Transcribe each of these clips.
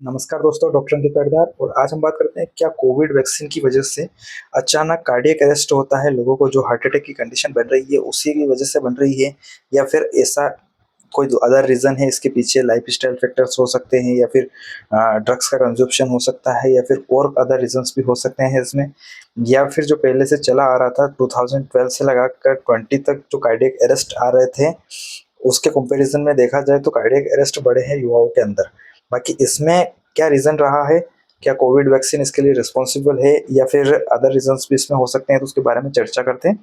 नमस्कार दोस्तों, डॉक्टर अंकित पाटीदार। और आज हम बात करते हैं क्या कोविड वैक्सीन की वजह से अचानक कार्डियक अरेस्ट होता है लोगों को, जो हार्ट अटैक की कंडीशन बन रही है उसी की वजह से बन रही है, या फिर ऐसा कोई अदर रीज़न है इसके पीछे। लाइफस्टाइल फैक्टर्स हो सकते हैं, या फिर ड्रग्स का कंजप्शन हो सकता है, या फिर और अदर रीजंस भी हो सकते हैं इसमें। या फिर जो पहले से चला आ रहा था 2012 से लगाकर 20 तक जो कार्डियक अरेस्ट आ रहे थे, उसके कंपैरिजन में देखा जाए तो कार्डियक अरेस्ट बढ़े हैं युवाओं के अंदर। बाकी इसमें क्या रीज़न रहा है, क्या कोविड वैक्सीन इसके लिए रिस्पॉन्सिबल है, या फिर अदर रीजंस भी इसमें हो सकते हैं, तो उसके बारे में चर्चा करते हैं।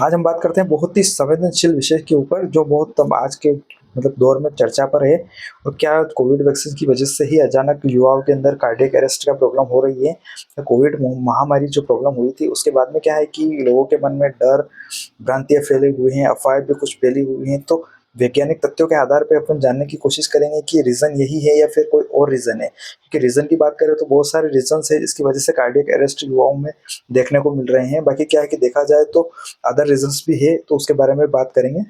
आज हम बात करते हैं बहुत ही संवेदनशील विषय के ऊपर, जो बहुत अब आज के दौर में चर्चा पर है। और क्या कोविड वैक्सीन की वजह से ही अचानक युवाओं के अंदर कार्डियक अरेस्ट का प्रॉब्लम हो रही है। कोविड महामारी जो प्रॉब्लम हुई थी उसके बाद में क्या है कि लोगों के मन में डर, भ्रांतियां फैली हुई हैं, अफवाहें भी कुछ फैली हुई हैं। तो वैज्ञानिक तथ्यों के आधार पर अपन जानने की कोशिश करेंगे कि रीज़न यही है या फिर कोई और रीज़न है। क्योंकि रीज़न की बात करें तो बहुत सारे रीजंस है जिसकी वजह से कार्डियक अरेस्ट युवाओं में देखने को मिल रहे हैं। बाकी क्या है कि देखा जाए तो अदर रीजंस भी है, तो उसके बारे में बात करेंगे।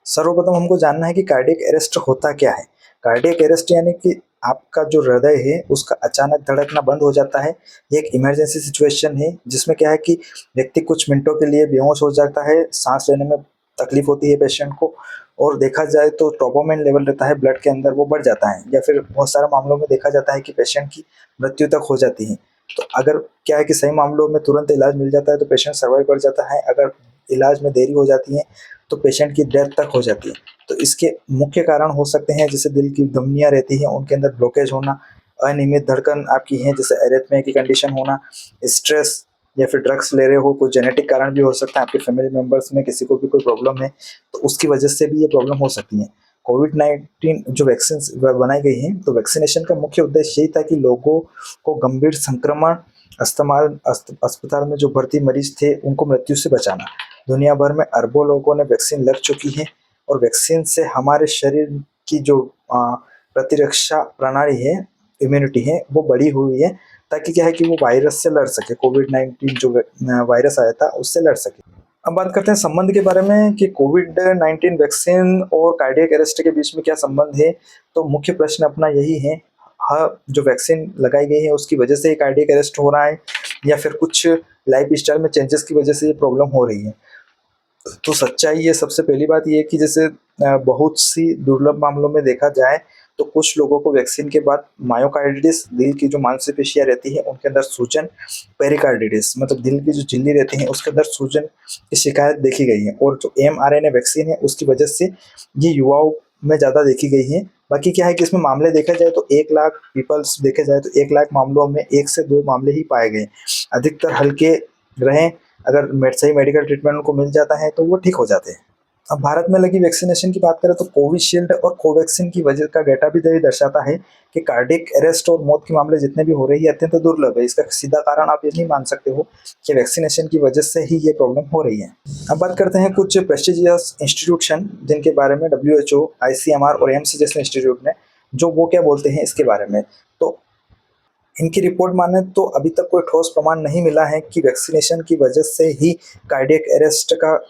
सर्वप्रथम हमको जानना है कि कार्डियक अरेस्ट होता क्या है। कार्डियक अरेस्ट यानी कि आपका जो हृदय है उसका अचानक धड़कना बंद हो जाता है। ये एक इमरजेंसी सिचुएशन है जिसमें क्या है कि व्यक्ति कुछ मिनटों के लिए बेहोश हो जाता है, सांस लेने में तकलीफ होती है पेशेंट को। और देखा जाए तो ट्रोपोनिन लेवल रहता है ब्लड के अंदर, वो बढ़ जाता है, या फिर बहुत सारे मामलों में देखा जाता है कि पेशेंट की मृत्यु तक हो जाती है। तो अगर क्या है कि सही मामलों में तुरंत इलाज मिल जाता है तो पेशेंट सर्वाइव कर जाता है। अगर इलाज में देरी हो जाती है तो पेशेंट की डेथ तक हो जाती है। तो इसके मुख्य कारण हो सकते हैं जैसे दिल की धमनियाँ रहती हैं उनके अंदर ब्लॉकेज होना, अनियमित धड़कन आपकी है जैसे एरिथमिया की कंडीशन होना, स्ट्रेस, या फिर ड्रग्स ले रहे हो, कोई जेनेटिक कारण भी हो सकता है, आपके फैमिली मेंबर्स में किसी को भी कोई प्रॉब्लम है तो उसकी वजह से भी ये प्रॉब्लम हो सकती है। कोविड-19 जो वैक्सीन बनाई गई हैं, तो वैक्सीनेशन का मुख्य उद्देश्य यही था कि लोगों को गंभीर संक्रमण, अस्पताल में जो भर्ती मरीज थे उनको मृत्यु से बचाना। दुनिया भर में अरबों लोगों ने वैक्सीन लग चुकी है, और वैक्सीन से हमारे शरीर की जो प्रतिरक्षा प्रणाली है, इम्यूनिटी है, वो बढ़ी हुई है, ताकि क्या है कि वो वायरस से लड़ सके। कोविड-19 जो वायरस आया था उससे लड़ सके। अब बात करते हैं संबंध के बारे में कि कोविड-19 वैक्सीन और कार्डियक अरेस्ट के बीच में क्या संबंध है। तो मुख्य प्रश्न अपना यही है, हाँ, जो वैक्सीन लगाई गई है उसकी वजह से ही कार्डियक अरेस्ट हो रहा है, या फिर कुछ लाइफस्टाइल में चेंजेस की वजह से ये प्रॉब्लम हो रही है। तो सच्चाई ये सबसे पहली बात ये है कि जैसे बहुत सी दुर्लभ मामलों में देखा जाए तो कुछ लोगों को वैक्सीन के बाद मायोकार्डिटिस, दिल की जो मांसपेशियां रहती है उनके अंदर सूजन, पेरिकार्डिटिस दिल की जो झिल्ली रहती है उसके अंदर सूजन की शिकायत देखी गई है। और जो mRNA वैक्सीन है उसकी वजह से ये युवाओं में ज़्यादा देखी गई है। बाकी क्या है कि इसमें मामले देखा जाए तो 1 लाख पीपल्स देखे जाए तो 1 लाख मामलों में 1 से 2 मामले ही पाए गए। अधिकतर हल्के रहें, अगर सही मेडिकल ट्रीटमेंट उनको मिल जाता है तो वो ठीक हो जाते हैं। अब भारत में लगी वैक्सीनेशन की बात करें तो कोविशील्ड और कोवैक्सीन की वजह का डेटा भी यही दर्शाता है कि कार्डियक अरेस्ट और मौत के मामले जितने भी हो रही है अत्यंत दुर्लभ है। इसका सीधा कारण आप ये नहीं मान सकते हो कि वैक्सीनेशन की वजह से ही ये प्रॉब्लम हो रही है। अब बात करते हैं कुछ प्रेस्टिजियस इंस्टीट्यूशन जिनके बारे में WHO, ICMR और एम्स जैसे इंस्टीट्यूट ने, जो वो क्या बोलते हैं इसके बारे में। तो इनकी रिपोर्ट माने तो अभी तक कोई ठोस प्रमाण नहीं मिला है कि वैक्सीनेशन की वजह से ही कार्डियक अरेस्ट का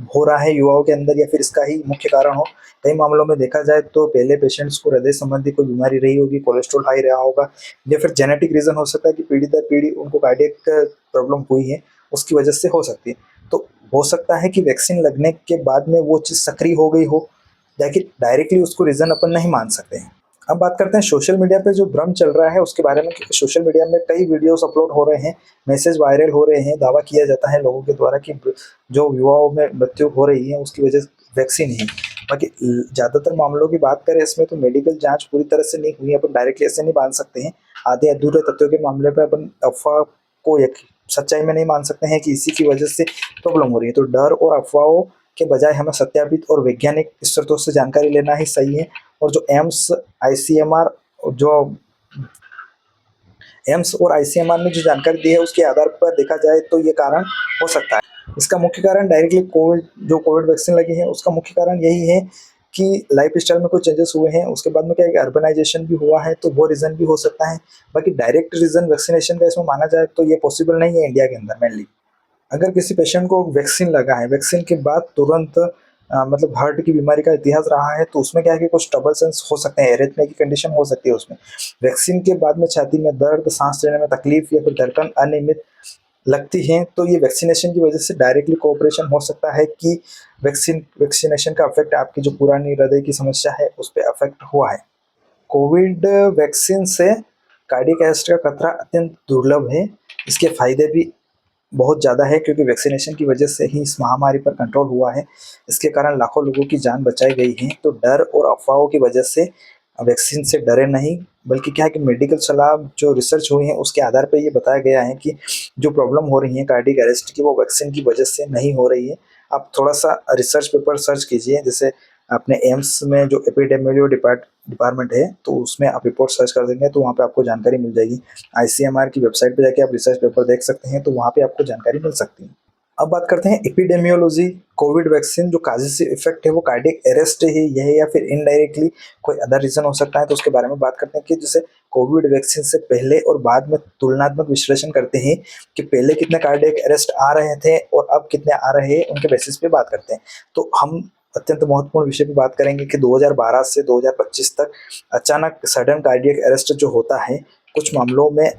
हो रहा है युवाओं के अंदर, या फिर इसका ही मुख्य कारण हो। कई मामलों में देखा जाए तो पहले पेशेंट्स को हृदय संबंधी कोई बीमारी रही होगी, कोलेस्ट्रॉल हाई रहा होगा, या फिर जेनेटिक रीजन हो सकता है कि पीढ़ी दर पीढ़ी उनको कार्डियक प्रॉब्लम हुई है, उसकी वजह से हो सकती है। तो हो सकता है कि वैक्सीन लगने के बाद में वो चीज़ सक्रिय हो गई हो, लेकिन डायरेक्टली उसको रीज़न अपन नहीं मान सकते हैं। अब बात करते हैं सोशल मीडिया पे जो भ्रम चल रहा है उसके बारे में। सोशल मीडिया में कई वीडियोस अपलोड हो रहे हैं, मैसेज वायरल हो रहे हैं, दावा किया जाता है लोगों के द्वारा कि जो युवाओं में मृत्यु हो रही है उसकी वजह वैक्सीन है। बाकी ज़्यादातर मामलों की बात करें इसमें तो मेडिकल जांच पूरी तरह से नहीं हुई, अपन डायरेक्टली ऐसे नहीं मान सकते हैं। आधे अधूरे तथ्यों के मामले पर अपन अफवाह को सच्चाई में नहीं मान सकते हैं कि इसी की वजह से प्रॉब्लम हो रही है। तो डर और अफवाहों के बजाय हमें सत्यापित और वैज्ञानिक स्रोतों से जानकारी लेना ही सही है। और जो आईसीएमआर जो एम्स और आईसीएमआर ने जो जानकारी दी है उसके आधार पर देखा जाए तो ये कारण हो सकता है। इसका मुख्य कारण डायरेक्टली कोविड वैक्सीन लगी है उसका मुख्य कारण यही है कि लाइफ स्टाइल में कुछ चेंजेस हुए हैं। उसके बाद में क्या है कि अर्बनाइजेशन भी हुआ है, तो वो रीज़न भी हो सकता है। बाकी डायरेक्ट रीज़न वैक्सीनेशन का इसमें माना जाए तो ये पॉसिबल नहीं है इंडिया के अंदर मेनली। अगर किसी पेशेंट को वैक्सीन लगा है, वैक्सीन के बाद तुरंत मतलब हार्ट की बीमारी का इतिहास रहा है, तो उसमें क्या है कि कुछ ट्रबल सेंस हो सकते हैं, एरिथमिया की कंडीशन हो सकती है उसमें। वैक्सीन के बाद में छाती में दर्द, सांस लेने में तकलीफ या फिर धड़कन अनियमित लगती हैं, तो ये वैक्सीनेशन की वजह से डायरेक्टली कोऑपरेशन हो सकता है कि वैक्सीनेशन का इफेक्ट आपकी जो पुरानी हृदय की समस्या है उस पे अफेक्ट हुआ है। कोविड वैक्सीन से कार्डियक अरेस्ट का खतरा अत्यंत दुर्लभ है। इसके फायदे भी बहुत ज़्यादा है क्योंकि वैक्सीनेशन की वजह से ही इस महामारी पर कंट्रोल हुआ है। इसके कारण लाखों लोगों की जान बचाई गई है। तो डर और अफवाहों की वजह से वैक्सीन से डरे नहीं, बल्कि क्या है कि मेडिकल सलाह जो रिसर्च हुई है उसके आधार पे ये बताया गया है कि जो प्रॉब्लम हो रही है कार्डियक अरेस्ट की, वो वैक्सीन की वजह से नहीं हो रही है। आप थोड़ा-सा रिसर्च पेपर सर्च कीजिए, जैसे अपने एम्स में जो एपिडेमियोलॉजी डिपार्टमेंट है, तो उसमें आप रिपोर्ट सर्च कर देंगे तो वहाँ पे आपको जानकारी मिल जाएगी। आईसीएमआर की वेबसाइट पे जाके आप रिसर्च पेपर देख सकते हैं, तो वहाँ पे आपको जानकारी मिल सकती है। अब बात करते हैं एपिडेमियोलॉजी। कोविड वैक्सीन जो काजेज़ इफेक्ट है वो कार्डियक अरेस्ट ही है या फिर इनडायरेक्टली कोई अदर रीज़न हो सकता है, तो उसके बारे में बात करते हैं कि जैसे कोविड वैक्सीन से पहले और बाद में तुलनात्मक विश्लेषण करते हैं कि पहले कितने कार्डियक अरेस्ट आ रहे थे और अब कितने आ रहे हैं, उनके बेसिस पे बात करते हैं। तो हम अत्यंत महत्वपूर्ण विषय पे बात करेंगे कि 2012 से 2025 तक अचानक सडन कार्डियक अरेस्ट जो होता है, कुछ मामलों में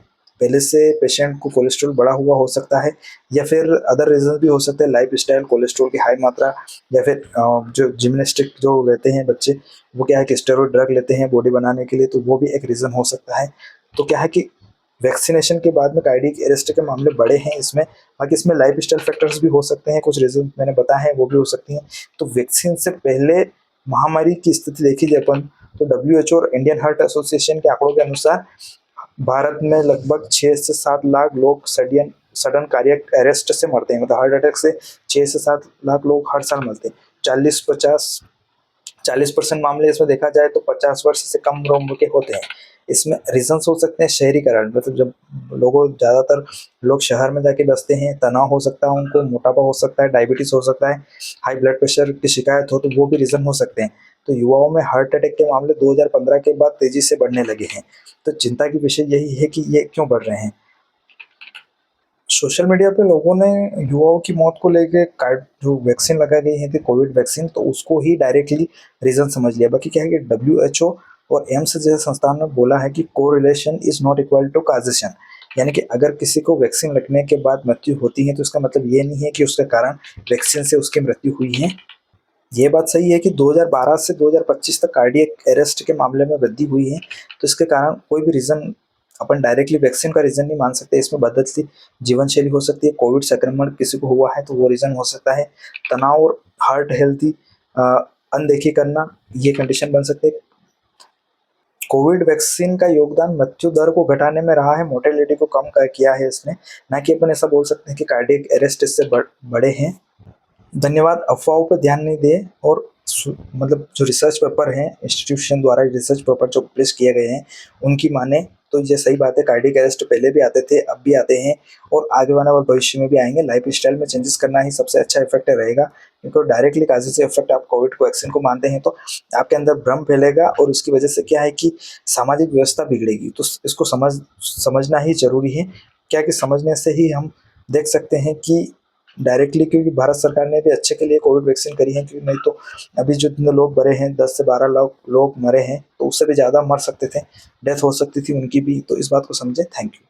पहले से पेशेंट को कोलेस्ट्रॉल बढ़ा हुआ हो सकता है या फिर अदर रीजन भी हो सकते हैं, लाइफस्टाइल, कोलेस्ट्रॉल की हाई मात्रा या फिर जो जिम्नास्टिक जो रहते हैं बच्चे, वो क्या है कि स्टेरॉइड ड्रग लेते हैं बॉडी बनाने के लिए, तो वो भी एक रीज़न हो सकता है। तो क्या है कि वैक्सीनेशन के बाद में कार्डियक अरेस्ट के मामले बढ़े हैं इसमें। बाकी इसमें लाइफस्टाइल फैक्टर्स भी हो सकते हैं, कुछ रीजन मैंने बताए हैं वो भी हो सकती हैं। तो वैक्सीन से पहले महामारी की स्थिति देखी जाए अपन, तो डब्ल्यूएचओ और इंडियन हार्ट एसोसिएशन के आंकड़ों के अनुसार भारत में लगभग 6 से 7 लाख लोग सडन सडन कार्डियक अरेस्ट से मरते हैं, मतलब हार्ट अटैक से 6 से 7 लाख लोग हर साल मरते हैं। 40% मामले इसमें देखा जाए तो 50 वर्ष से कम उम्र के होते हैं। इसमें रीजंस हो सकते हैं शहरीकरण, मतलब जब ज़्यादातर लोग शहर में जाके बसते हैं, तनाव हो सकता है उनको, मोटापा हो सकता है, डायबिटीज़ हो सकता है, हाई ब्लड प्रेशर की शिकायत हो तो वो भी रीज़न हो सकते हैं। तो युवाओं में हार्ट अटैक के मामले 2015 के बाद तेज़ी से बढ़ने लगे हैं। तो चिंता की विषय यही है कि ये क्यों बढ़ रहे हैं। सोशल मीडिया पे लोगों ने युवाओं की मौत को लेके कार्ड जो वैक्सीन लगाई गई है थी कोविड वैक्सीन, तो उसको ही डायरेक्टली रीज़न समझ लिया। बाकी क्या है कि डब्ल्यूएचओ और एम्स जैसे संस्थान ने बोला है कि correlation is not equal to causation, यानी कि अगर किसी को वैक्सीन लगने के बाद मृत्यु होती है तो इसका मतलब ये नहीं है कि उसके कारण वैक्सीन से उसकी मृत्यु हुई है। ये बात सही है कि 2012 से 2025 तक कार्डियक अरेस्ट के मामले में वृद्धि हुई है, तो इसके कारण कोई भी रीज़न अपन डायरेक्टली वैक्सीन का रीज़न नहीं मान सकते। इसमें बदलती जीवन शैली हो सकती है, कोविड संक्रमण किसी को हुआ है तो वो रीज़न हो सकता है, तनाव और हार्ट हेल्थी अ, अनदेखी करना, ये कंडीशन बन सकते हैं। कोविड वैक्सीन का योगदान मृत्यु दर को घटाने में रहा है, मोर्टेलिटी को कम कर किया है इसने, ना कि अपन ऐसा बोल सकते हैं कि कार्डियक अरेस्ट इससे बढ़े हैं। धन्यवाद। अफवाहों पर ध्यान नहीं दें और मतलब जो रिसर्च पेपर हैं इंस्टीट्यूशन द्वारा रिसर्च पेपर जो पब्लिश किए गए हैं उनकी माने तो ये सही बात है। कार्डियक अरेस्ट पहले भी आते थे, अब भी आते हैं और आगे आने वाले भविष्य में भी आएंगे। लाइफ स्टाइल में चेंजेस करना ही सबसे अच्छा इफेक्ट रहेगा, क्योंकि डायरेक्टली काजी से इफेक्ट आप कोविड को वैक्सीन को मानते हैं तो आपके अंदर भ्रम फैलेगा और उसकी वजह से क्या है कि सामाजिक व्यवस्था बिगड़ेगी। तो इसको समझना ही जरूरी है। क्या कि समझने से ही हम देख सकते हैं कि डायरेक्टली, क्योंकि भारत सरकार ने भी अच्छे के लिए कोविड वैक्सीन करी है, क्योंकि नहीं तो अभी जो इतने लोग मरे हैं, 10 से 12 लोग मरे हैं, तो उससे भी ज़्यादा मर सकते थे, डेथ हो सकती थी उनकी भी। तो इस बात को समझें। Thank you.